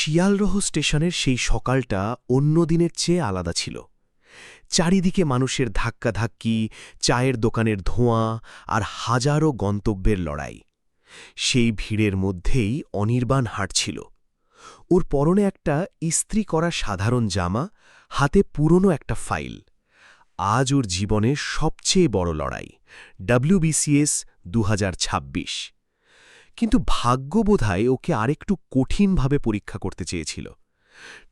শিয়ালদহ স্টেশনের সেই সকালটা অন্য দিনের চেয়ে আলাদা ছিল। চারিদিকে মানুষের ধাক্কাধাক্কি, চায়ের দোকানের ধোঁয়া আর হাজারো গন্তব্যের লড়াই। সেই ভিড়ের মধ্যেই অনির্বাণ হাঁটছিল। ওর পরনে একটা ইস্ত্রি করা সাধারণ জামা, হাতে পুরনো একটা ফাইল। আজ ওর জীবনের সবচেয়ে বড় লড়াই, WBCS 2026। কিন্তু ভাগ্য বোধহয় ওকে আরেকটু কঠিনভাবে পরীক্ষা করতে চেয়েছিল।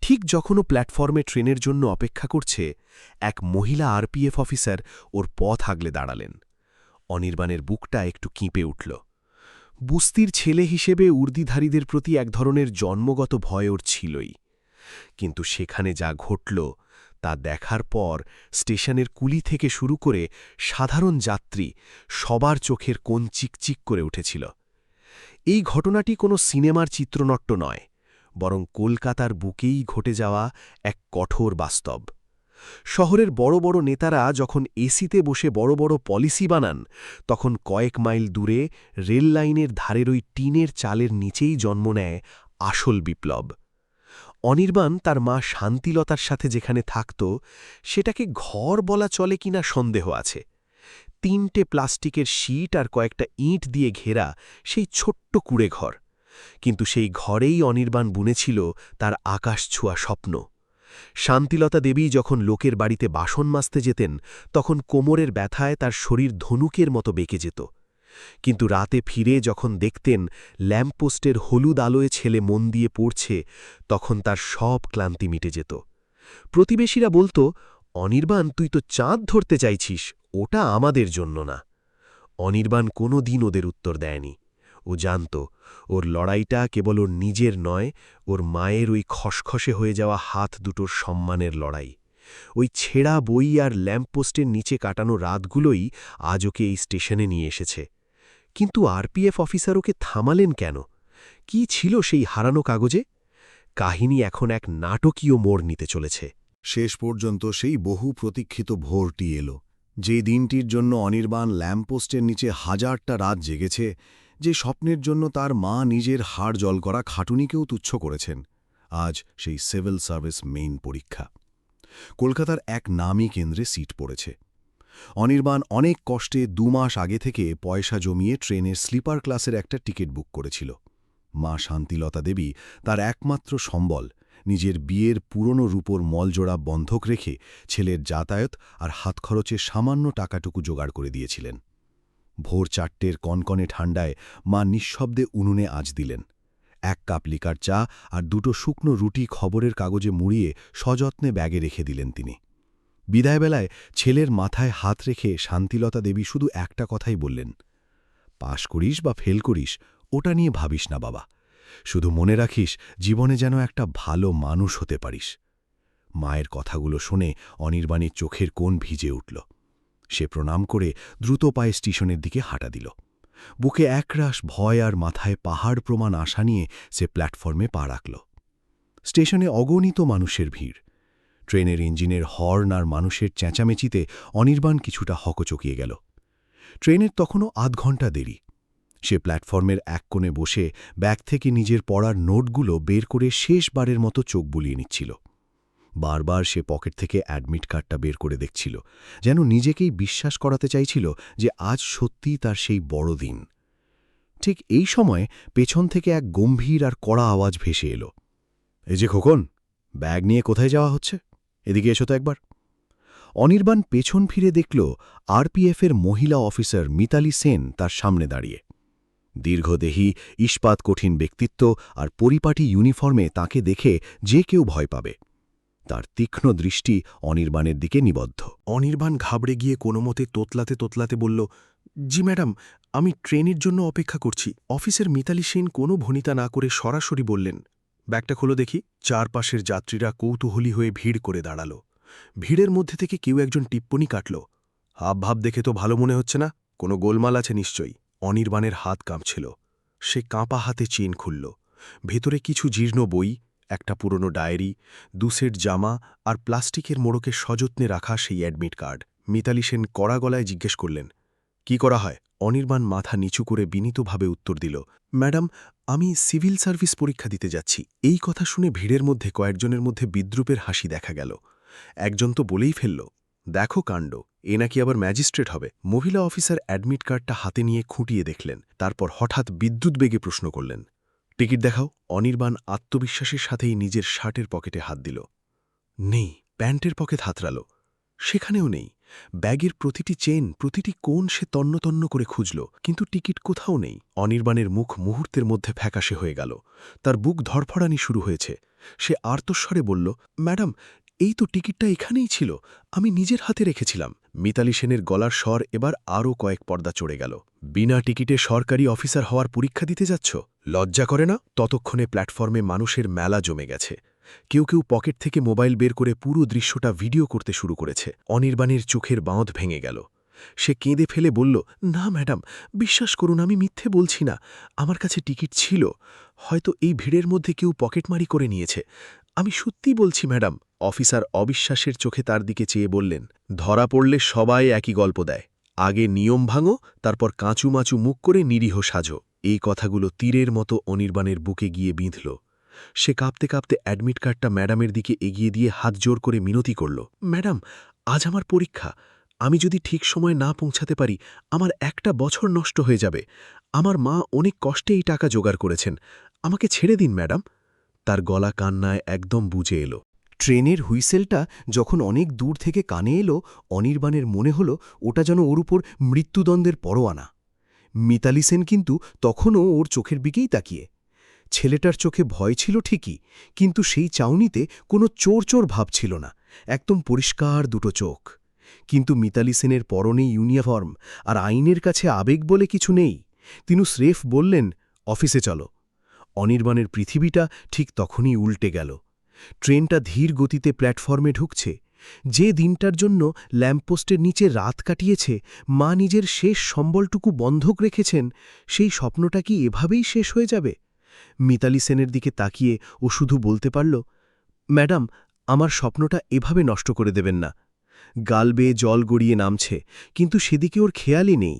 ঠিক যখন ও প্ল্যাটফর্মে ট্রেনের জন্য অপেক্ষা করছে, এক মহিলা RPF অফিসার ওর পথ আগলে দাঁড়ালেন। অনির্বাণের বুকটা একটু কিঁপে উঠল। বুস্তির ছেলে হিসেবে উর্দিধারীদের প্রতি এক ধরনের জন্মগত ভয় ওর ছিলই। কিন্তু সেখানে যা ঘটল তা দেখার পর স্টেশনের কুলি থেকে শুরু করে সাধারণ যাত্রী সবার চোখের কোণ চিকচিক করে উঠেছিল। এই ঘটনাটি কোনো সিনেমার চিত্রনাট্য নয়, বরং কলকাতার বুকেই ঘটে যাওয়া এক কঠোর বাস্তব। শহরের বড় বড় নেতারা যখন এসিতে বসে বড় বড় পলিসি বানান, তখন কয়েক মাইল দূরে রেল লাইনের ধারের ওই টিনের চালের নিচেই জন্ম নেয় আসল বিপ্লব। অনির্বাণ তার মা শান্তিলতার সাথে যেখানে থাকত, সেটাকে ঘর বলা চলে কিনা সন্দেহ আছে। 3টে প্লাস্টিকের শীট আর কয়েকটা ইঁট দিয়ে ঘেরা সেই ছোট্ট কুঁড়ে ঘর। কিন্তু সেই ঘরেই অনির্বাণ বুনেছিল তার আকাশ ছোঁয়া স্বপ্ন। শান্তিলতা দেবী যখন লোকের বাড়িতে বাসন মাজতে যেতেন, তখন কোমরের ব্যথায় তার শরীর ধনুকের মতো বেঁকে যেত। কিন্তু রাতে ফিরে যখন দেখতেন ল্যাম্পপোস্টের হলুদ আলোয় ছেলে মন দিয়ে পড়ছে, তখন তার সব ক্লান্তি মিটে যেত। প্রতিবেশীরা বলতো, অনির্বাণ, তুই তো চাঁদ ধরতে চাইছিস, ওটা আমাদের জন্য না। অনির্বাণ কোনো দিন ওদের উত্তর দেয়নি। ও জানত ওর লড়াইটা কেবল ওর নিজের নয়, ওর মায়ের ওই খসখসে হয়ে যাওয়া হাত দুটোর সম্মানের লড়াই। ওই ছেঁড়া বই আর ল্যাম্পপোস্টের নিচে কাটানো রাতগুলোই আজ ওকে এই স্টেশনে নিয়ে এসেছে। কিন্তু RPF অফিসার ওকে থামালেন কেন? কি ছিল সেই হারানো কাগজে? কাহিনী এখন এক নাটকীয় মোড় নিতে চলেছে। শেষ পর্যন্ত সেই বহু প্রতীক্ষিত ভোরটি এলো, যে দিনটির জন্য অনির্বাণ ল্যাম্পপোস্টের নিচে হাজারটা রাত জেগেছে, যে স্বপ্নের জন্য তার মা নিজের হাড় জল করা খাটুনিকেও তুচ্ছ করেছেন। আজ সেই সিভিল সার্ভিস মেইন পরীক্ষা। কলকাতার এক নামী কেন্দ্রে সিট পড়েছে। অনির্বাণ অনেক কষ্টে 2 মাস আগে থেকে পয়সা জমিয়ে ট্রেনের স্লিপার ক্লাসের একটা টিকিট বুক করেছিল। মা শান্তিলতা দেবী তার একমাত্র সম্বল, নিজের বিয়ের পুরনো রূপোর মলজোড়া বন্ধক রেখে ছেলের যাতায়াত আর হাতখরচের সামান্য টাকাটুকু জোগাড় করে দিয়েছিলেন। ভোর 4টের কনকনে ঠান্ডায় মা নিঃশব্দে উনুনে আঁচ দিলেন। 1 কাপ লিকার চা আর 2টো শুকনো রুটি খবরের কাগজে মুড়িয়ে সযত্নে ব্যাগে রেখে দিলেন তিনি। বিদায়বেলায় ছেলের মাথায় হাত রেখে শান্তিলতা দেবী শুধু একটা কথাই বললেন, পাশ করিস বা ফেল করিস, ওটা নিয়ে ভাবিস না বাবা, শুধু মনে রাখিস জীবনে যেন একটা ভালো মানুষ হতে পারিস। মায়ের কথাগুলো শুনে অনির্বাণের চোখের কোণ ভিজে উঠল। সে প্রণাম করে দ্রুত পায়ে স্টেশনের দিকে হাঁটা দিল। বুকে একরাশ ভয় আর মাথায় পাহাড় প্রমাণ আশা নিয়ে সে প্ল্যাটফর্মে পা রাখল। স্টেশনে অগণিত মানুষের ভিড়। ট্রেনের ইঞ্জিনের হর্ন আর মানুষের চেঁচামেচিতে অনির্বাণ কিছুটা হকচকিয়ে গেল। ট্রেনের তখনও আধ ঘণ্টা দেরি। সে প্ল্যাটফর্মের এক কোণে বসে ব্যাগ থেকে নিজের পড়ার নোটগুলো বের করে শেষবারের মতো চোখ বুলিয়ে নিচ্ছিল। বারবার সে পকেট থেকে অ্যাডমিট কার্ডটা বের করে দেখছিল, যেন নিজেকেই বিশ্বাস করাতে চাইছিল যে আজ সত্যিই তার সেই বড় দিন। ঠিক এই সময় পেছন থেকে এক গম্ভীর আর কড়া আওয়াজ ভেসে এলো, এই যে খোকন, ব্যাগ নিয়ে কোথায় যাওয়া হচ্ছে? এদিকে এসো তো একবার। অনির্বাণ পেছন ফিরে দেখল RPF-এর মহিলা অফিসার মিতালি সেন তার সামনে দাঁড়িয়ে। দীর্ঘদেহী, ইস্পাত কঠিন ব্যক্তিত্ব আর পরিপাটি ইউনিফর্মে তাকে দেখে যে কেউ ভয় পাবে। তার তীক্ষ্ণ দৃষ্টি অনির্বাণের দিকে নিবদ্ধ। অনির্বাণ ঘাবড়ে গিয়ে কোনোমতে তোতলাতে তোতলাতে বলল, জি ম্যাডাম, আমি ট্রেনের জন্য অপেক্ষা করছি। অফিসের মিতালি সেন কোনো ভনিতা না করে সরাসরি বললেন, ব্যাগটা খোলো দেখি। চারপাশের যাত্রীরা কৌতূহলী হয়ে ভিড় করে দাঁড়াল। ভিড়ের মধ্যে থেকে কেউ একজন টিপ্পনি কাটল, হাবভাব দেখে তো ভালো মনে হচ্ছে না, কোনো গোলমাল আছে নিশ্চয়ই। অনির্বাণের হাত কাঁপছিল। সে কাঁপা হাতে চেন খুলল। ভেতরে কিছু জীর্ণ বই, একটা পুরনো ডায়েরি, 2 সেট জামা আর প্লাস্টিকের মোড়কে সযত্নে রাখা সেই অ্যাডমিট কার্ড। মিতালি সেন কড়া গলায় জিজ্ঞেস করলেন, কি করা হয়? অনির্বাণ মাথা নিচু করে বিনীতভাবে উত্তর দিল, ম্যাডাম, আমি সিভিল সার্ভিস পরীক্ষা দিতে যাচ্ছি। এই কথা শুনে ভিড়ের মধ্যে কয়েকজনের মধ্যে বিদ্রুপের হাসি দেখা গেল। একজন তো বলেই ফেলল, দেখো কাণ্ড, এ নাকি আবার ম্যাজিস্ট্রেট হবে। মহিলা অফিসার অ্যাডমিট কার্ডটা হাতে নিয়ে খুঁটিয়ে দেখলেন, তারপর হঠাৎ বিদ্যুৎ বেগে প্রশ্ন করলেন, টিকিট দেখাও। অনির্বাণ আত্মবিশ্বাসের সাথেই নিজের শার্টের পকেটে হাত দিল। নেই। প্যান্টের পকেট হাতড়াল, সেখানেও নেই। ব্যাগের প্রতিটি চেন, প্রতিটি কোণ সে তন্ন করে খুঁজল, কিন্তু টিকিট কোথাও নেই। অনির্বাণের মুখ মুহূর্তের মধ্যে ফ্যাকাশে হয়ে গেল, তার বুক ধড়ফড়ানি শুরু হয়েছে। সে আর্তস্বরে বলল, ম্যাডাম, এই তো টিকিটটা এখানেই ছিল, আমি নিজের হাতে রেখেছিলাম। মিতালি সেনের গলার স্বর এবার আরও কয়েক পর্দা চড়ে গেল। বিনা টিকিটে সরকারি অফিসার হওয়ার পরীক্ষা দিতে যাচ্ছ? লজ্জা করে না? ততক্ষণে প্ল্যাটফর্মে মানুষের মেলা জমে গেছে। কেউ কেউ পকেট থেকে মোবাইল বের করে পুরো দৃশ্যটা ভিডিও করতে শুরু করেছে। অনির্বাণের চোখের বাঁধ ভেঙে গেল। সে কেঁদে ফেলে বলল, না ম্যাডাম, বিশ্বাস করুন, আমি মিথ্যে বলছি না। আমার কাছে টিকিট ছিল, হয়তো এই ভিড়ের মধ্যে কেউ পকেটমারি করে নিয়েছে। আমি সত্যি বলছি ম্যাডাম। অফিসার অবিশ্বাসের চোখে তার দিকে চেয়ে বললেন, ধরা পড়লে সবাই একই গল্প দেয়। আগে নিয়ম ভাঙো, তারপর কাঁচুমাচু মুখ করে নিরীহ সাজো। এই কথাগুলো তীরের মতো অনির্বাণের বুকে গিয়ে বিঁধল। সে কাঁপতে কাঁপতে অ্যাডমিট কার্ডটা ম্যাডামের দিকে এগিয়ে দিয়ে হাত জোর করে মিনতি করল, ম্যাডাম, আজ আমার পরীক্ষা। আমি যদি ঠিক সময়ে না পৌঁছাতে পারি, আমার একটা বছর নষ্ট হয়ে যাবে। আমার মা অনেক কষ্টে এই টাকা জোগাড় করেছেন, আমাকে ছেড়ে দিন ম্যাডাম। তার গলা কান্নায় একদম বুঝে এলো। ট্রেনের হুইসেলটা যখন অনেক দূর থেকে কানে এলো, অনির্বাণের মনে হল ওটা যেন ওর উপর মৃত্যুদণ্ডের পরোয়ানা। মিতালি সেন কিন্তু তখনও ওর চোখের দিকেই তাকিয়ে। ছেলেটার চোখে ভয় ছিল ঠিকই, কিন্তু সেই চাউনিতে কোনো চোর চোর ভাব ছিল না, একদম পরিষ্কার দুটো চোখ। কিন্তু মিতালি সেনের পরনে ইউনিফর্ম, আর আইনের কাছে আবেগ বলে কিছু নেই। তিনি স্রেফ বললেন, অফিসে চলো। অনির্বাণের পৃথিবীটা ঠিক তখনই উল্টে গেল। ট্রেনটা ধীর গতিতে প্ল্যাটফর্মে ঢুকছে। যে দিনটার জন্য ল্যাম্পপোস্টের নিচে রাত কাটিয়েছে, মা নিজের শেষ সম্বলটুকু বন্ধক রেখেছেন, সেই স্বপ্নটা কি এভাবেই শেষ হয়ে যাবে? মিতালি সেনের দিকে তাকিয়ে ও শুধু বলতে পারল, ম্যাডাম, আমার স্বপ্নটা এভাবে নষ্ট করে দেবেন না। গাল বেয়ে জল গড়িয়ে নামছে, কিন্তু সেদিকে ওর খেয়ালই নেই।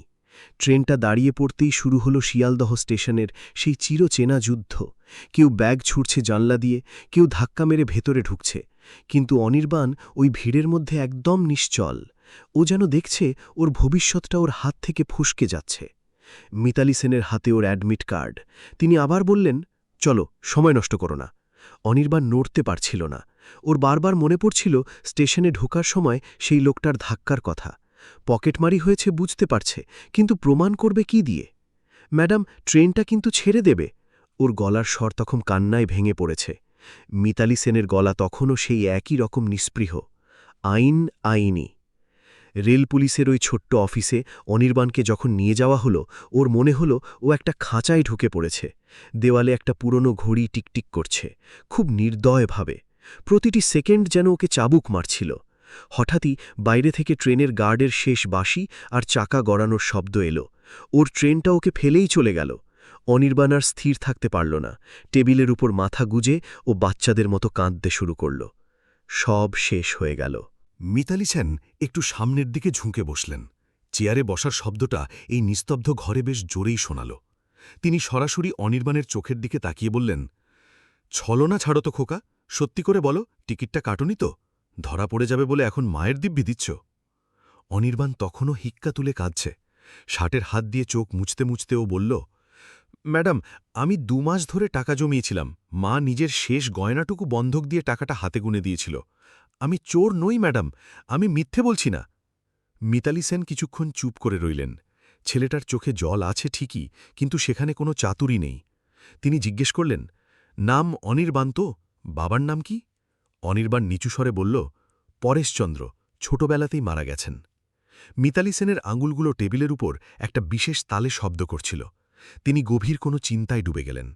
ট্রেনটা দাঁড়িয়ে পড়তেই শুরু হলো শিয়ালদহ স্টেশনের সেই চিরচেনা যুদ্ধ। কেউ ব্যাগ ছুঁড়ছে জানলা দিয়ে, কেউ ধাক্কা মেরে ভেতরে ঢুকছে। কিন্তু অনির্বাণ ওই ভিড়ের মধ্যে একদম নিশ্চল। ও যেন দেখছে ওর ভবিষ্যৎটা ওর হাত থেকে ফুসকে যাচ্ছে। মিতালি সেনের হাতে ওর অ্যাডমিট কার্ড। তিনি আবার বললেন, চলো, সময় নষ্ট করো না। অনির্বাণ নড়তে পারছিল না। ওর বারবার মনে পড়ছিল স্টেশনে ঢোকার সময় সেই লোকটার ধাক্কার কথা। পকেটমারি হয়েছে বুঝতে পারছে, কিন্তু প্রমাণ করবে কি দিয়ে? ম্যাডাম, ট্রেনটা কিন্তু ছেড়ে দেবে। ওর গলার স্বর তখন কান্নায় ভেঙে পড়েছে। মিতালি সেনের গলা তখনও সেই একই রকম নিস্পৃহ। আইন আইনি। রেল পুলিশের ওই ছোট্ট অফিসে অনির্বাণকে যখন নিয়ে যাওয়া হলো, ওর মনে হলো ও একটা খাঁচায় ঢুকে পড়েছে। দেওয়ালে একটা পুরনো ঘড়ি টিকটিক করছে, খুব নির্দয়ভাবে। প্রতিটি সেকেন্ড যেন ওকে চাবুক মারছিল। হঠাৎই বাইরে থেকে ট্রেনের গার্ডের শেষ বাঁশি আর চাকা গড়ানোর শব্দ এলো। ওর ট্রেনটা ওকে ফেলেই চলে গেল। অনির্বাণ আর স্থির থাকতে পারল না। টেবিলের উপর মাথা গুজে ও বাচ্চাদের মতো কাঁদতে শুরু করল। সব শেষ হয়ে গেল। মিতালি সেন একটু সামনের দিকে ঝুঁকে বসলেন। চেয়ারে বসার শব্দটা এই নিস্তব্ধ ঘরে বেশ জোরেই শোনাল। তিনি সরাসরি অনির্বাণের চোখের দিকে তাকিয়ে বললেন, ছলনা ছাড়ো তো খোকা, সত্যি করে বলো, টিকিটটা কাটুনি তো? ধরা পড়ে যাবে বলে এখন মায়ের দিব্যি দিচ্ছ? অনির্বাণ তখনও হিক্কা তুলে কাঁদছে। শার্টের হাত দিয়ে চোখ মুছতে মুছতে ও বলল, ম্যাডাম, আমি 2 মাস ধরে টাকা জমিয়েছিলাম। মা নিজের শেষ গয়নাটুকু বন্ধক দিয়ে টাকাটা হাতে গুনে দিয়েছিল। আমি চোর নই ম্যাডাম, আমি মিথ্যে বলছি না। মিতালি সেন কিছুক্ষণ চুপ করে রইলেন। ছেলেটার চোখে জল আছে ঠিকই, কিন্তু সেখানে কোনো চাতুরি নেই। তিনি জিজ্ঞেস করলেন, নাম অনির্বাণ তো? বাবার নাম কি? অনির্বাণ নিচু স্বরে বলল, পরেশচন্দ্র, ছোটবেলাতেই মারা গেছেন। মিতালি সেনের আঙুলগুলো টেবিলের উপর একটা বিশেষ তালে শব্দ করছিল। তিনি গভীর কোনো চিন্তায় ডুবে গেলেন।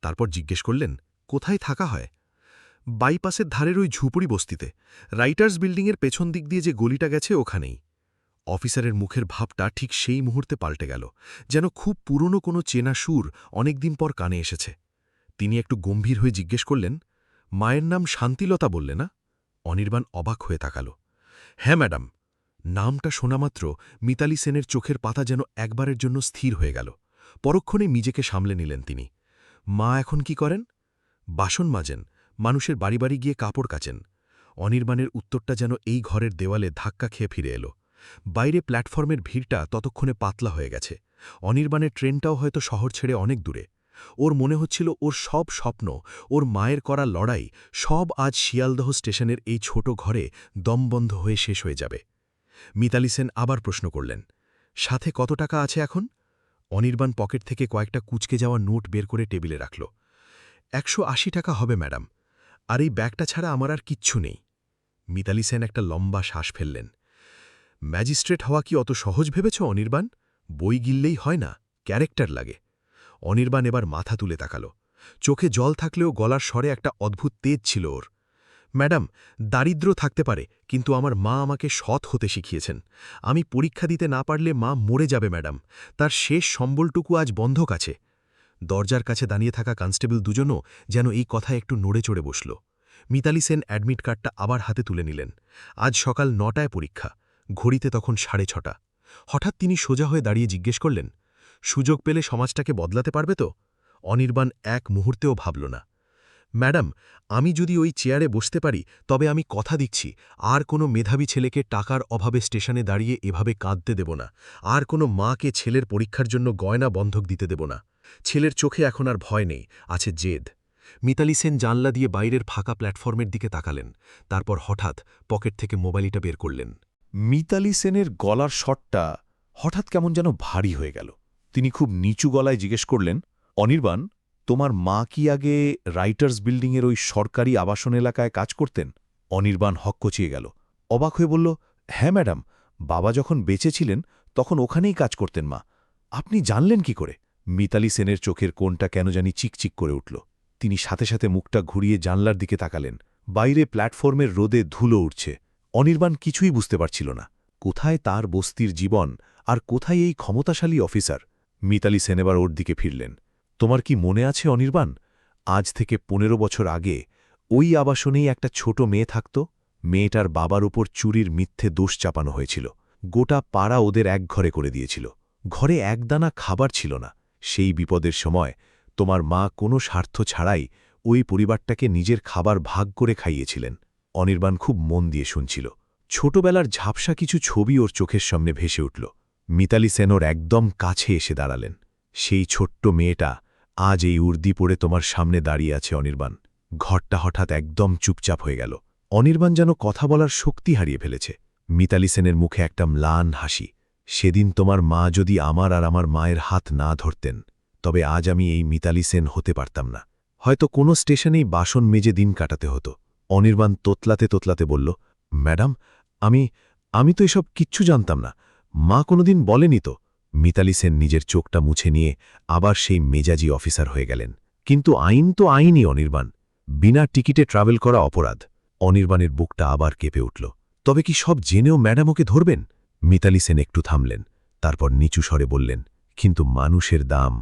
তারপর জিজ্ঞেস করলেন, কোথায় থাকা হয়? বাইপাসের ধারের ওই ঝুপড়ি বস্তিতে, রাইটার্স বিল্ডিংয়ের পেছন দিক দিয়ে যে গলিটা গেছে ওখানেই। অফিসারের মুখের ভাবটা ঠিক সেই মুহূর্তে পাল্টে গেল, যেন খুব পুরনো কোনো চেনা সুর অনেকদিন পর কানে এসেছে। তিনি একটু গম্ভীর হয়ে জিজ্ঞেস করলেন, মায়ের নাম শান্তিলতা বললে না? অনির্বাণ অবাক হয়ে তাকাল। হ্যাঁ ম্যাডাম। নামটা শোনামাত্র মিতালি সেনের চোখের পাতা যেন একবারের জন্য স্থির হয়ে গেল। পরক্ষণে নিজেকে সামলে নিলেন তিনি। মা এখন কি করেন? বাসন মাজেন, মানুষের বাড়ি বাড়ি গিয়ে কাপড় কাচেন। অনির্বাণের উত্তরটা যেন এই ঘরের দেওয়ালে ধাক্কা খেয়ে ফিরে এলো। বাইরে প্ল্যাটফর্মের ভিড়টা ততক্ষণে পাতলা হয়ে গেছে। অনির্বাণের ট্রেনটাও হয়তো শহর ছেড়ে অনেক দূরে। ওর মনে হচ্ছিল ওর সব স্বপ্ন, ওর মায়ের করা লড়াই, সব আজ শিয়ালদহ স্টেশনের এই ছোট ঘরে দমবন্ধ হয়ে শেষ হয়ে যাবে। মিতালি সেন আবার প্রশ্ন করলেন, সাথে কত টাকা আছে এখন? অনির্বাণ পকেট থেকে কয়েকটা কুঁচকে যাওয়া নোট বের করে টেবিলে রাখল। 180 টাকা হবে ম্যাডাম, আর এই ব্যাগটা ছাড়া আমার আর কিচ্ছু নেই। মিতালি সেন একটা লম্বা শ্বাস ফেললেন। ম্যাজিস্ট্রেট হওয়া কি অত সহজ ভেবেছ অনির্বাণ? বই গিললেই হয় না, ক্যারেক্টার লাগে। অনির্বাণ এবার মাথা তুলে তাকাল। চোখে জল থাকলেও গলার স্বরে একটা অদ্ভুত তেজ ছিল ওর। ম্যাডাম, দারিদ্র থাকতে পারে, কিন্তু আমার মা আমাকে সৎ হতে শিখিয়েছেন। আমি পরীক্ষা দিতে না পারলে মা মরে যাবে ম্যাডাম, তার শেষ সম্বলটুকু আজ বন্ধক আছে। দরজার কাছে দাঁড়িয়ে থাকা কনস্টেবল দুজনও যেন এই কথা একটু নড়ে চড়ে বসল। মিতালি সেন অ্যাডমিট কার্ডটা আবার হাতে তুলে নিলেন। আজ সকাল 9টায় পরীক্ষা, ঘড়িতে তখন 6:30। হঠাৎ তিনি সোজা হয়ে দাঁড়িয়ে জিজ্ঞেস করলেন, সুযোগ পেলে সমাজটাকে বদলাতে পারবে তো? অনির্বাণ এক মুহূর্তেও ভাবল না। ম্যাডাম, আমি যদি ওই চেয়ারে বসতে পারি তবে আমি কথা দিচ্ছি আর কোনো মেধাবী ছেলেকে টাকার অভাবে স্টেশনে দাঁড়িয়ে এভাবে কাঁদতে দেব না, আর কোনো মাকে ছেলের পরীক্ষার জন্য গয়না বন্ধক দিতে দেব না। ছেলের চোখে এখন আর ভয় নেই, আছে জেদ। মিতালি সেন জানলা দিয়ে বাইরের ফাঁকা প্ল্যাটফর্মের দিকে তাকালেন, তারপর হঠাৎ পকেট থেকে মোবাইলটা বের করলেন। মিতালি সেনের গলার স্বরটা হঠাৎ কেমন যেন ভারী হয়ে গেল। তিনি খুব নিচু গলায় জিজ্ঞেস করলেন, অনির্বাণ, তোমার মা কি আগে রাইটার্স বিল্ডিংয়ের ওই সরকারি আবাসন এলাকায় কাজ করতেন? অনির্বাণ হকচকিয়ে গেল। অবাক হয়ে বলল, হ্যাঁ ম্যাডাম, বাবা যখন বেঁচে ছিলেন তখন ওখানেই কাজ করতেন মা। আপনি জানলেন কি করে? মিতালি সেনের চোখের কোণটা কেন জানি চিকচিক করে উঠল। তিনি সাথে সাথে মুখটা ঘুরিয়ে জানলার দিকে তাকালেন। বাইরে প্ল্যাটফর্মের রোদে ধুলো উঠছে। অনির্বাণ কিছুই বুঝতে পারছিল না। কোথায় তার বস্তির জীবন আর কোথায় এই ক্ষমতাশালী অফিসার? মিতালি সেন এবার ওর দিকে ফিরলেন। তোমার কি মনে আছে অনির্বাণ, আজ থেকে 15 বছর আগে ওই আবাসনেই একটা ছোট মেয়ে থাকত? মেয়েটার বাবার উপর চুরির মিথ্যে দোষ চাপানো হয়েছিল। গোটা পাড়া ওদের একঘরে করে দিয়েছিল। ঘরে একদানা খাবার ছিল না। সেই বিপদের সময় তোমার মা কোনো স্বার্থ ছাড়াই ওই পরিবারটাকে নিজের খাবার ভাগ করে খাইয়েছিলেন। অনির্বাণ খুব মন দিয়ে শুনছিল। ছোটবেলার ঝাপসা কিছু ছবি ওর চোখের সামনে ভেসে উঠল। মিতালি সেন ওর একদম কাছে এসে দাঁড়ালেন। সেই ছোট্ট মেয়েটা আজ এই উর্দি পড়ে তোমার সামনে দাঁড়িয়ে আছে অনির্বাণ। ঘরটা হঠাৎ একদম চুপচাপ হয়ে গেল। অনির্বাণ যেন কথা বলার শক্তি হারিয়ে ফেলেছে। মিতালি সেনের মুখে একটা ম্লান হাসি। সেদিন তোমার মা যদি আমার আর আমার মায়ের হাত না ধরতেন, তবে আজ আমি এই মিতালি সেন হতে পারতাম না। হয়তো কোনো স্টেশনেই বাসন মেজে দিন কাটাতে হতো। অনির্বাণ তোতলাতে তোতলাতে বলল, ম্যাডাম, আমি তো এসব কিচ্ছু জানতাম না। মা কোনোদিন বলেনি তো। মিতালি সেন নিজের চোখটা মুছে নিয়ে আবার সেই মেজাজি অফিসার হয়ে গেলেন। কিন্তু আইন তো আইনই অনির্বাণ। বিনা টিকিটে ট্রাভেল করা অপরাধ। অনির্বাণের বুকটা আবার কেঁপে উঠল। তবে কি সব জেনেও ম্যাডাম ওকে ধরবেন? মিতালি সেন একটু থামলেন, তারপর নিচু স্বরে বললেন, কিন্তু মানুষের দাম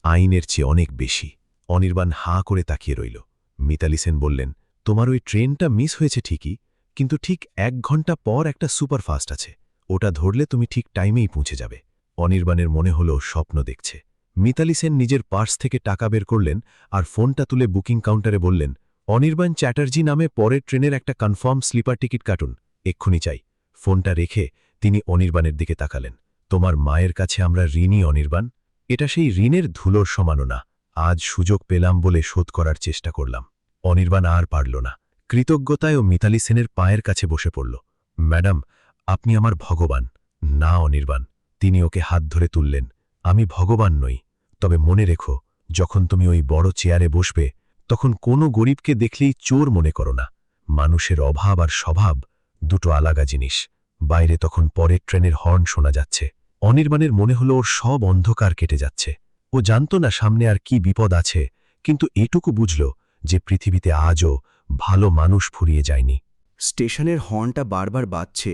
আইনের চেয়ে অনেক বেশি। অনির্বাণ হাঁ করে তাকিয়ে রইল। মিতালি সেন বললেন, তোমার ওই ট্রেনটা মিস হয়েছে ঠিকই, কিন্তু ঠিক 1 ঘন্টা পর একটা সুপারফাস্ট আছে। ওটা ধরলে তুমি ঠিক টাইমেই পৌঁছে যাবে। অনির্বাণের মনে হলো স্বপ্ন দেখছে। মিতালি সেন নিজের পার্স থেকে টাকা বের করলেন আর ফোনটা তুলে বুকিং কাউন্টারে বললেন, অনির্বাণ চ্যাটার্জি নামে পরের ট্রেনের একটা কনফার্ম স্লিপার টিকিট কাটুন, এক্ষুনি চাই। ফোনটা রেখে তিনি অনির্বাণের দিকে তাকালেন। তোমার মায়ের কাছে আমরা ঋণী অনির্বাণ। এটা সেই ঋণের ধুলোর সমানও না। আজ সুযোগ পেলাম বলে শোধ করার চেষ্টা করলাম। অনির্বাণ আর পারল না। কৃতজ্ঞতায় ও মিতালি সেনের পায়ের কাছে বসে পড়ল। ম্যাডাম, আপনি আমার ভগবান। না অনির্বাণ, তিনি ওকে হাত ধরে তুললেন। আমি ভগবান নই, তবে মনে রেখো, যখন তুমি ওই বড় চেয়ারে বসবে তখন কোনো গরিবকে দেখলেই চোর মনে করো না। মানুষের অভাব আর স্বভাব দুটো আলাদা জিনিস। বাইরে তখন পরের ট্রেনের হর্ন শোনা যাচ্ছে। অনির্বাণের মনে হলো ওর সব অন্ধকার কেটে যাচ্ছে। ও জানত না সামনে আর কি বিপদ আছে, কিন্তু এটুকু বুঝল যে পৃথিবীতে আজও ভালো মানুষ ফুরিয়ে যায়নি। স্টেশনের হর্নটা বারবার বাজছে,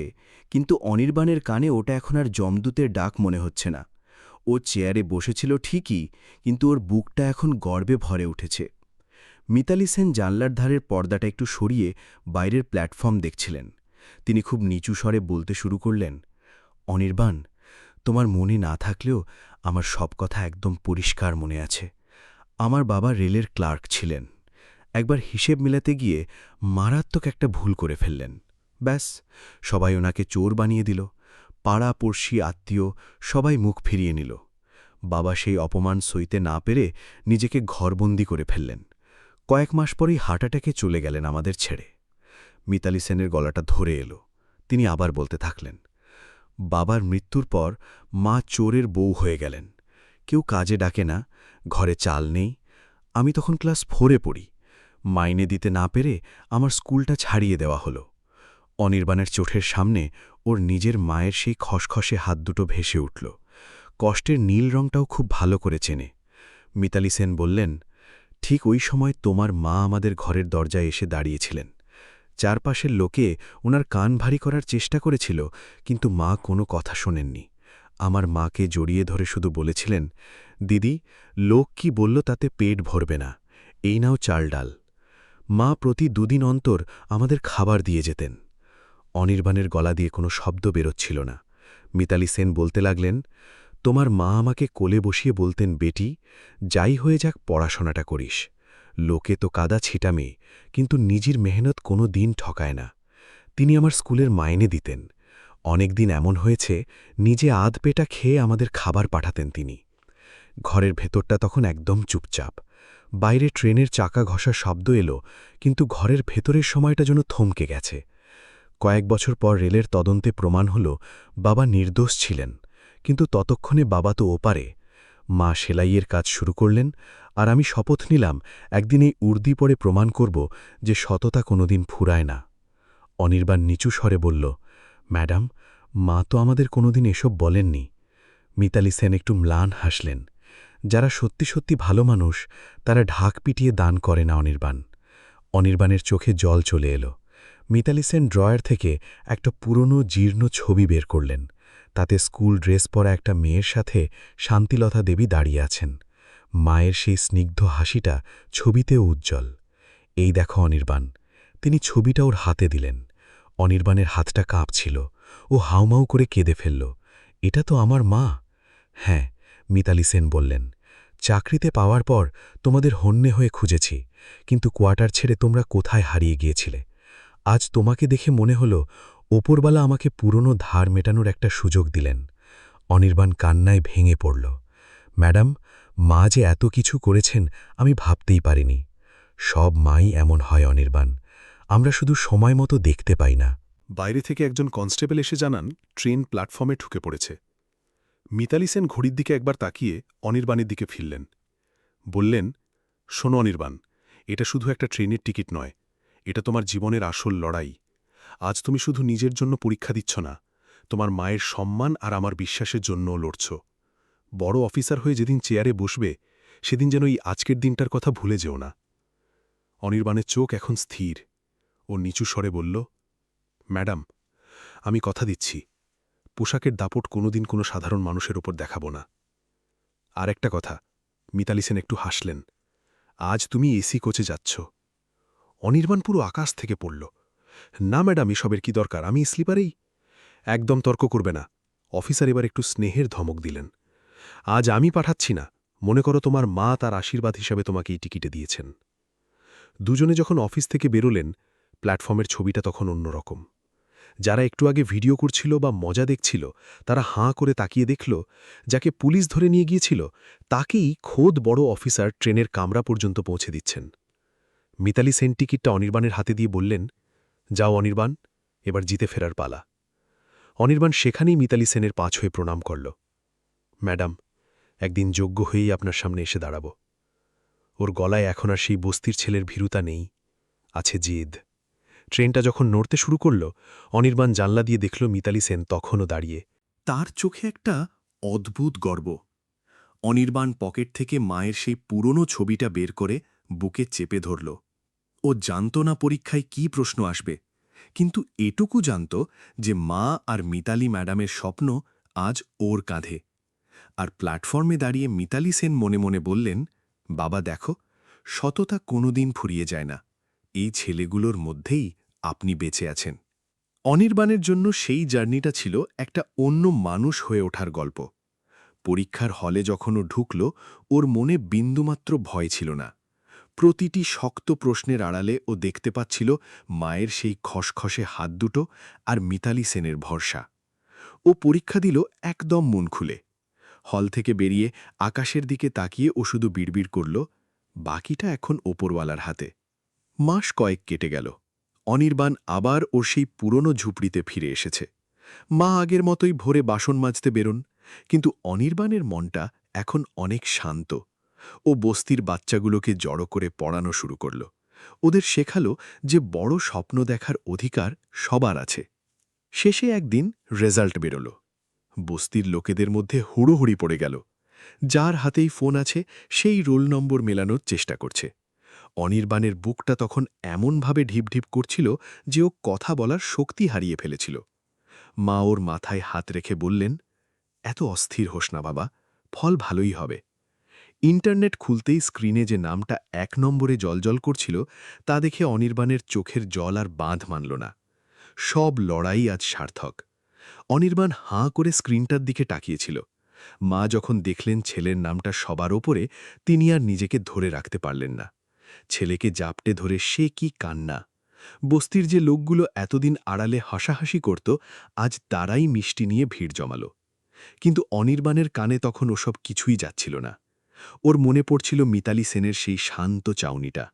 কিন্তু অনির্বাণের কানে ওটা এখন আর যমদূতের ডাক মনে হচ্ছে না। ও চেয়ারে বসেছিল ঠিকই, কিন্তু ওর বুকটা এখন গর্বে ভরে উঠেছে। মিতালি সেন জানলার ধারের পর্দাটা একটু সরিয়ে বাইরের প্ল্যাটফর্ম দেখছিলেন। তিনি খুব নিচু স্বরে বলতে শুরু করলেন, অনির্বাণ, তোমার মনে না থাকলেও আমার সব কথা একদম পরিষ্কার মনে আছে। আমার বাবা রেলের ক্লার্ক ছিলেন। একবার হিসেব মেলাতে গিয়ে মারাত্মক একটা ভুল করে ফেললেন। ব্যাস, সবাই ওনাকে চোর বানিয়ে দিল। পাড়া পড়শি আত্মীয় সবাই মুখ ফিরিয়ে নিল। বাবা সেই অপমান সইতে না পেরে নিজেকে ঘরবন্দি করে ফেললেন। কয়েক মাস পরেই হার্ট অ্যাটাকে চলে গেলেন আমাদের ছেড়ে। মিতালি সেনের গলাটা ধরে এলো। তিনি আবার বলতে থাকলেন, বাবার মৃত্যুর পর মা চোরের বউ হয়ে গেলেন। কেউ কাজে ডাকে না, ঘরে চাল নেই। আমি তখন ক্লাস 4-এ পড়ি। মাইনে দিতে না পেরে আমার স্কুলটা ছাড়িয়ে দেওয়া হলো। অনির্বাণের চোখের সামনে ওর নিজের মায়ের সেই খসখসে হাত দুটো ভেসে উঠল। কষ্টের নীল রংটাও খুব ভালো করে চেনে। মিতালি সেন বললেন, ঠিক ওই সময় তোমার মা আমাদের ঘরের দরজায় এসে দাঁড়িয়েছিলেন। চারপাশের লোকে ওনার কান ভারী করার চেষ্টা করেছিল, কিন্তু মা কোনো কথা শোনেননি। আমার মাকে জড়িয়ে ধরে শুধু বলেছিলেন, দিদি, লোক কি বলল তাতে পেট ভরবে না, এই নাও চাল ডাল। মা প্রতি 2 দিন অন্তর আমাদের খাবার দিয়ে যেতেন। অনির্বাণের গলা দিয়ে কোনো শব্দ বেরোচ্ছিল না। মিতালি সেন বলতে লাগলেন, তোমার মা আমাকে কোলে বসিয়ে বলতেন, বেটি, যাই হয়ে যাক পড়াশোনাটা করিস। লোকে তো কাদা ছিটা মেয়ে, কিন্তু নিজের মেহনত কোনো দিন ঠকায় না। তিনি আমার স্কুলের মাইনে দিতেন। অনেক দিন এমন হয়েছে নিজে আধ পেটা খেয়ে আমাদের খাবার পাঠাতেন তিনি। ঘরের ভেতরটা তখন একদম চুপচাপ। বাইরে ট্রেনের চাকা ঘষার শব্দ এলো, কিন্তু ঘরের ভেতরের সময়টা যেন থমকে গেছে। কয়েক বছর পর রেলের তদন্তে প্রমাণ হল বাবা নির্দোষ ছিলেন, কিন্তু ততক্ষণে বাবা তো ওপারে। মা সেলাইয়ের কাজ শুরু করলেন, আর আমি শপথ নিলাম একদিন এই উর্দি পড়ে প্রমাণ করব যে সততা কোনোদিন ফুরায় না। অনির্বাণ নিচু স্বরে বলল, ম্যাডাম, মা তো আমাদের কোনোদিন এসব বলেননি। মিতালি সেন একটু ম্লান হাসলেন। যারা সত্যি সত্যি ভালো মানুষ তারা ঢাক পিটিয়ে দান করে না। অনির্বাণের চোখে জল চলে এলো। মিতালি সেন ড্রয়ার থেকে একটা পুরনো জীর্ণ ছবি বের করলেন। তাতে স্কুল ড্রেস পরা একটা মেয়ের সাথে শান্তিলতা দেবী দাঁড়িয়ে আছেন। মায়ের সেই স্নিগ্ধ হাসিটা ছবিতেও উজ্জ্বল। এই দেখো অনির্বাণ। তিনি ছবিটা ওর হাতে দিলেন। অনির্বাণের হাতটা কাঁপছিল। ও হাউমাউ করে কেঁদে ফেলল। এটা তো আমার মা। হ্যাঁ, মিতালি সেন বললেন, চাকরিতে পাওয়ার পর তোমাদের হন্যে হয়ে খুঁজেছি, কিন্তু কোয়ার্টার ছেড়ে তোমরা কোথায় হারিয়ে গিয়েছিলে। আজ তোমাকে দেখে মনে হল ওপরবালা আমাকে পুরনো ধার মেটানোর একটা সুযোগ দিলেন। অনির্বাণ কান্নায় ভেঙে পড়ল। ম্যাডাম, মা যে এত কিছু করেছেন আমি ভাবতেই পারিনি। সব মাই এমন হয় অনির্বাণ, আমরা শুধু সময় মতো দেখতে পাই না। বাইরে থেকে একজন কনস্টেবল এসে জানান ট্রেন প্ল্যাটফর্মে ঢুকে পড়েছে। মিতালি সেন ঘড়ির দিকে একবার তাকিয়ে অনির্বাণের দিকে ফিরলেন। বললেন, শোনো অনির্বাণ, এটা শুধু একটা ট্রেনের টিকিট নয়, এটা তোমার জীবনের আসল লড়াই। আজ তুমি শুধু নিজের জন্য পরীক্ষা দিচ্ছ না, তোমার মায়ের সম্মান আর আমার বিশ্বাসের জন্যও লড়ছ। বড় অফিসার হয়ে যেদিন চেয়ারে বসবে সেদিন যেন এই আজকের দিনটার কথা ভুলে যেও না। অনির্বাণের চোখ এখন স্থির। ও নিচু স্বরে বলল, ম্যাডাম, আমি কথা দিচ্ছি, পোশাকের দাপট কোনোদিন কোনো সাধারণ মানুষের ওপর দেখাব না। আর একটা কথা, মিতালি সেন একটু হাসলেন, আজ তুমি এসি কোচে যাচ্ছ। অনির্বাণ পুরো আকাশ থেকে পড়ল। না ম্যাডাম, এসবের কি দরকার, আমি স্লিপারেই। একদম তর্ক করবে না। অফিসার এবার একটু স্নেহের ধমক দিলেন। আজ আমি পাঠাচ্ছি না, মনে করো তোমার মা তার আশীর্বাদ হিসাবে তোমাকে এই টিকিটে দিয়েছেন। দুজনে যখন অফিস থেকে বেরোলেন, প্ল্যাটফর্মের ছবিটা তখন অন্যরকম। যারা একটু আগে ভিডিও করছিল বা মজা দেখছিল তারা হাঁ করে তাকিয়ে দেখল যাকে পুলিশ ধরে নিয়ে গিয়েছিল তাকেই খোদ বড় অফিসার ট্রেনের কামরা পর্যন্ত পৌঁছে দিচ্ছেন। মিতালি সেন টিকিটটা অনির্বাণের হাতে দিয়ে বললেন, যাও অনির্বাণ, এবার জিতে ফেরার পালা। অনির্বাণ সেখানেই মিতালি সেনের পাঁচ হয়ে প্রণাম করল। ম্যাডাম, একদিন যোগ্য হয়েই আপনার সামনে এসে দাঁড়াব। ওর গলায় এখন আর সেই বস্তির ছেলের ভীরুতা নেই, আছে জেদ। ট্রেনটা যখন নড়তে শুরু করল, অনির্বাণ জানলা দিয়ে দেখল মিতালি সেন তখনও দাঁড়িয়ে। তার চোখে একটা অদ্ভুত গর্ব। অনির্বাণ পকেট থেকে মায়ের সেই পুরনো ছবিটা বের করে বুকে চেপে ধরল। ও জানত না পরীক্ষায় কি প্রশ্ন আসবে, কিন্তু এটুকু জানত যে মা আর মিতালি ম্যাডামের স্বপ্ন আজ ওর কাঁধে। আর প্ল্যাটফর্মে দাঁড়িয়ে মিতালি সেন মনে মনে বললেন, বাবা দেখো, সততা কোনোদিন ফুরিয়ে যায় না, এই ছেলেগুলোর মধ্যেই আপনি বেঁচে আছেন। অনির্বাণের জন্য সেই জার্নিটা ছিল একটা অন্য মানুষ হয়ে ওঠার গল্প। পরীক্ষার হলে যখন ও ঢুকল, ওর মনে বিন্দুমাত্র ভয় ছিল না। প্রতিটি শক্ত প্রশ্নের আড়ালে ও দেখতে পাচ্ছিল মায়ের সেই খসখসে হাত দুটো আর মিতালি সেনের ভরসা। ও পরীক্ষা দিল একদম মন খুলে। হল থেকে বেরিয়ে আকাশের দিকে তাকিয়ে ও শুধু বিড়বিড় করল, বাকিটা এখন ওপরওয়ালার হাতে। মাস কয়েক কেটে গেল। অনির্বাণ আবার ওর সেই পুরনো ঝুপড়িতে ফিরে এসেছে। মা আগের মতোই ভোরে বাসন মাজতে বেরোন, কিন্তু অনির্বাণের মনটা এখন অনেক শান্ত। ও বস্তির বাচ্চাগুলোকে জড়ো করে পড়ানো শুরু করল। ওদের শেখালো যে বড় স্বপ্ন দেখার অধিকার সবার আছে। শেষে একদিন রেজাল্ট বেরোল। বস্তির লোকেদের মধ্যে হুড়োহুড়ি পড়ে গেল। যার হাতেই ফোন আছে সেই রোল নম্বর মেলানোর চেষ্টা করছে। অনির্বাণের বুকটা তখন এমনভাবে ঢিপঢিপ করছিল যে ও কথা বলার শক্তি হারিয়ে ফেলেছিল। মা ওর মাথায় হাত রেখে বললেন, এত অস্থির হোস না বাবা, ফল ভালোই হবে। ইন্টারনেট খুলতেই স্ক্রিনে যে নামটা ১ নম্বরে জলজল করছিল তা দেখে অনির্বাণের চোখের জল আর বাঁধ মানল না। সব লড়াই আজ সার্থক। অনির্বাণ হাঁ করে স্ক্রিনটার দিকে তাকিয়েছিল। মা যখন দেখলেন ছেলের নামটা সবার ওপরে, তিনি আর নিজেকে ধরে রাখতে পারলেন না। ছেলেকে জাপটে ধরে সে কি কান্না! বস্তির যে লোকগুলো এতদিন আড়ালে হাসাহাসি করত, আজ তারাই মিষ্টি নিয়ে ভিড় জমাল। কিন্তু অনির্বাণের কানে তখন ওসব কিছুই যাচ্ছিল না। ওর মনে পড়ছিল মিতালি সেনের সেই শান্ত চাউনিটা।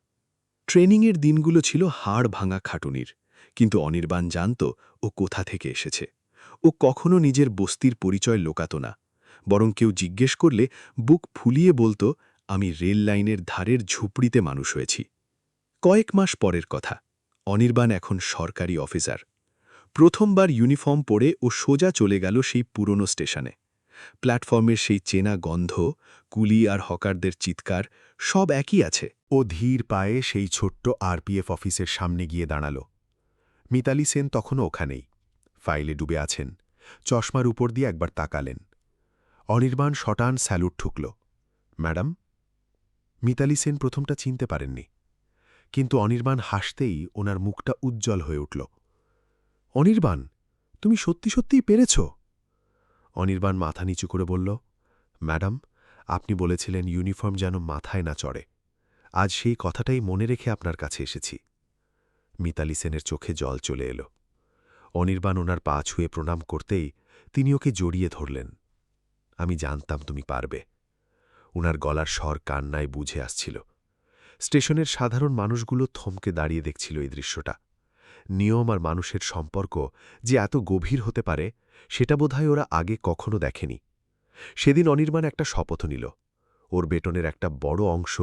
ট্রেনিংয়ের দিনগুলো ছিল হাড় ভাঙা খাটুনির, কিন্তু অনির্বাণ জানত ও কোথা থেকে এসেছে। ও কখনো নিজের বস্তির পরিচয় লোকাত না, বরং কেউ জিজ্ঞেস করলে বুক ফুলিয়ে বলতো, আমি রেল লাইনের ধারের ঝুপড়িতে মানুষ হয়েছি। কয়েক মাস পরের কথা। অনির্বাণ এখন সরকারি অফিসার। প্রথমবার ইউনিফর্ম পরে ও সোজা চলে গেল সেই পুরনো স্টেশনে। প্ল্যাটফর্মের সেই চেনা গন্ধ, কুলি আর হকারদের চিৎকার, সব একই আছে। ও ধীর পায়ে সেই ছোট্ট আরপিএফ অফিসের সামনে গিয়ে দাঁড়াল। মিতালি সেন তখনও ওখানেই, ফাইলে ডুবে আছেন। চশমার উপর দিয়ে একবার তাকালেন। অনির্বাণ শটান স্যালুট ঠুকল। ম্যাডাম? মিতালি সেন প্রথমটা চিনতে পারেননি, কিন্তু অনির্বাণ হাসতেই ওনার মুখটা উজ্জ্বল হয়ে উঠল। অনির্বাণ, তুমি সত্যি সত্যিই পেরেছ? অনির্বাণ মাথা নিচু করে বলল, ম্যাডাম, আপনি বলেছিলেন ইউনিফর্ম যেন মাথায় না চড়ে। আজ সেই কথাটাই মনে রেখে আপনার কাছে এসেছি। মিতালি সেনের চোখে জল চলে এলো। অনির্বাণ ওনার পা ছুঁয়ে প্রণাম করতেই তিনি ওকে জড়িয়ে ধরলেন। আমি জানতাম তুমি পারবে। উনার গলার স্বর কান্নায় বুঝে আসছিল। স্টেশনের সাধারণ মানুষগুলো থমকে দাঁড়িয়ে দেখছিল এই দৃশ্যটা। নিয়ম আর মানুষের সম্পর্ক যে এত গভীর হতে পারে, সেটা বোধহয় ওরা আগে কখনো দেখেনি। সেদিন অনির্বাণ একটা শপথ নিল, ওর বেতনের একটা বড় অংশ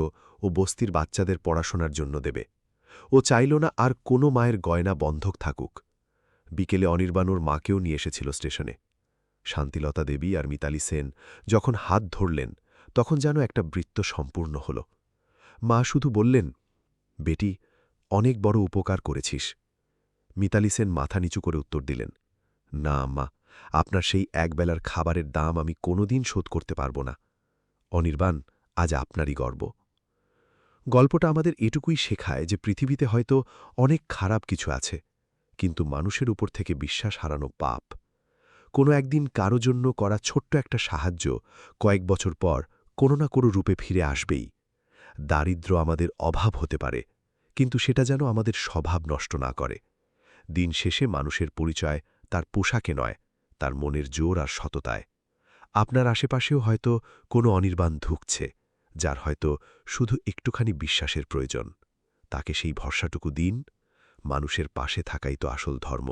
ও বস্তির বাচ্চাদের পড়াশোনার জন্য দেবে। ও চাইল না আর কোনো মায়ের গয়না বন্ধক থাকুক। বিকেলে অনির্বাণ ওর মাকেও নিয়ে এসেছিল স্টেশনে। শান্তিলতা দেবী আর মিতালি সেন যখন হাত ধরলেন, তখন যেন একটা বৃত্ত সম্পূর্ণ হল। মা শুধু বললেন, বেটি, অনেক বড় উপকার করেছিস। মিতালি সেন মাথা নিচু করে উত্তর দিলেন, না আম্মা, আপনার সেই একবেলার খাবারের দাম আমি কোনোদিন শোধ করতে পারব না। অনির্বাণ, আজ আপনারই গর্ব। গল্পটা আমাদের এটুকুই শেখায় যে পৃথিবীতে হয়তো অনেক খারাপ কিছু আছে, কিন্তু মানুষের উপর থেকে বিশ্বাস হারানো পাপ। কোনো একদিন কারো জন্য করা ছোট্ট একটা সাহায্য কয়েক বছর পর কোনো না কোনো রূপে ফিরে আসবেই। দারিদ্র্য আমাদের অভাব হতে পারে, কিন্তু সেটা যেন আমাদের স্বভাব নষ্ট না করে। দিন শেষে মানুষের পরিচয় তার পোশাকে নয়, তার মনের জোর আর সততায়। আপনার আশেপাশেও হয়তো কোনো অনির্বাণ ধুঁকছে, যার হয়তো শুধু একটুখানি বিশ্বাসের প্রয়োজন। তাকে সেই ভরসাটুকু দিন। মানুষের পাশে থাকাই তো আসল ধর্ম।